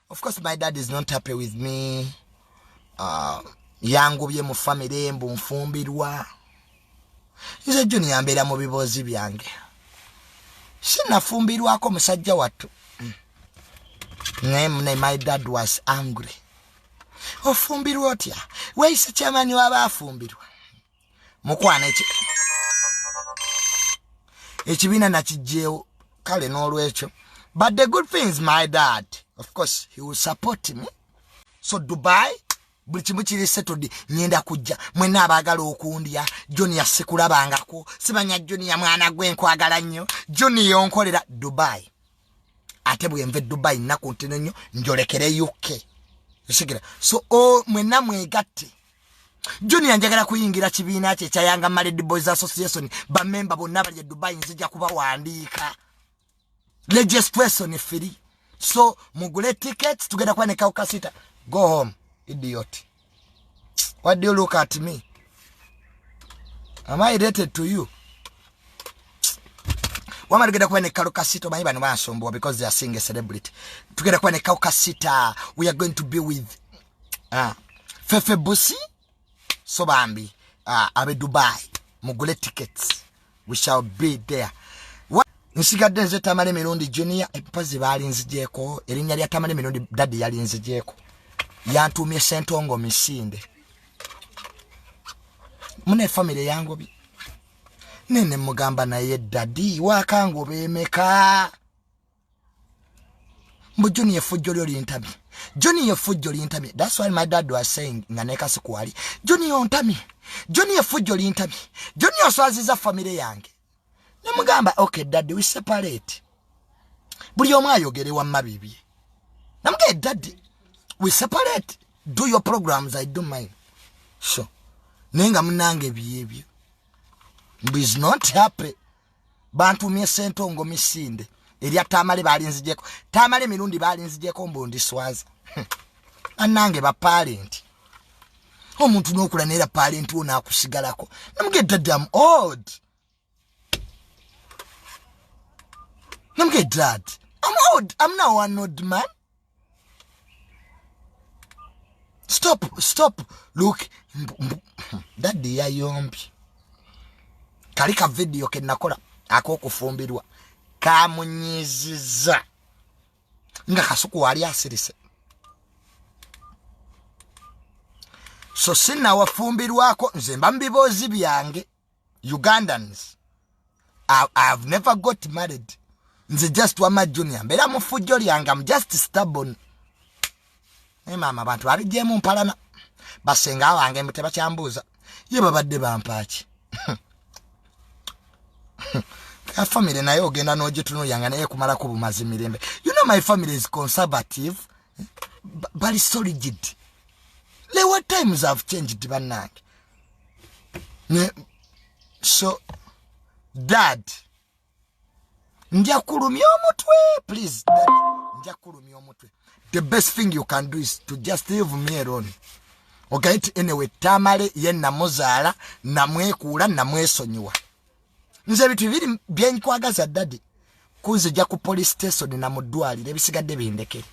Of course, my dad is not happy with me. Yangubye mu family mbu nfumbirwa. Nze Juni yambera mu bibozi byange. Sinafumbirwako musajja wattu. My dad was angry. Ofumbirwa otya? Weyise kyamani w'abafumbirwa. Mukwana ekibina nakijjeewo kale n'olwekyo. But the good thing is my dad, of course, he will support me. So Dubai, buli kimu kiri settled, nyenda kujja. Mwena abaagala okundya, Johnny yasekulabangako. Simanya Johnny ya mwana gwe nkwagala nnyo. Johnny yonkolera Dubai. Ate bwe nve Dubai nnaku ntino nnyo njolekere UK. Yosigira. So mwena mwegatte. Johnny yanjagala kuyingira kibiina kye kyayanga Married Boys Association. Bamemba bonna bali Dubai nzija kubawandiika. Registration free. So mugule tickets together kwa nekauka sita. Go home, idiot. What do you look at me? Am I related to you? Wama together kwa nekauka sita maiba no basombo because they are seeing a celebrity. Together kwa nekauka sita we are going to be with Fefe Busi so bambi abe Dubai. Mugule tickets. We shall be there. Nsigadde nze Tamale Mirundi Junior empazi balinzijeeko erinnya lya Tamale Mirundi daddy yalinzijeeko yantumye sentongo misinde mune family yangu bi nene mugamba naye daddy wakango bemeka mbu Junior fujjoli olintamye Junior fujjoli intamye. That's why my dad was saying nganeka sikwali Junior ontamye Junior fujjoli intamye Junior swaziza family yange. Namugamba, okay, daddy, we separate. Buli omu ayogere wamma bibye. Namuge, daddy, we separate. Do your programs, I do mine. So, nenga munange byebyo. Mbu is not happy. Bantu mye sentongo misinde. Erya Tamale balinzijeeko. Tamale Mirundi balinzijeeko mbundi swaza. Anange ba parent. Omuntu n'okula neera parent wona akusigalako. Namuge, daddy, I'm old. Let me get dad. I'm old. I'm now an old man. Stop. Look. Daddy ya yombi. Kalika video ke nakola. Okufumbirwa. Kamunyiziza. Nga kasuku wali asirise. So sina wafumbirwako. Nze mba mbibozi byange. Ugandans. I've never got married. Nze just wama Junior. Mbera mufujjo lyange, I'm just stubborn. Mama bantu abijjemu mpalana. Basenga wange muteba kyambuza. Ye babadde bampaki. Ka family nayo ogenda n'ogituno yanga naye kumala ku bumazi mirembe. You know my family is conservative. But it's so rigid. Like what times have changed banange. So dad Njakulumya omutwe, please. Njakulumya omutwe. The best thing you can do is to just leave me alone. Okay, anyway, Tamale yen namuzaala, namwekuula, namwesonyiwa. Nze bitu biri byenkwagaza daddy. Kunzija ku police station na mudwalire ebisigadde bindekere.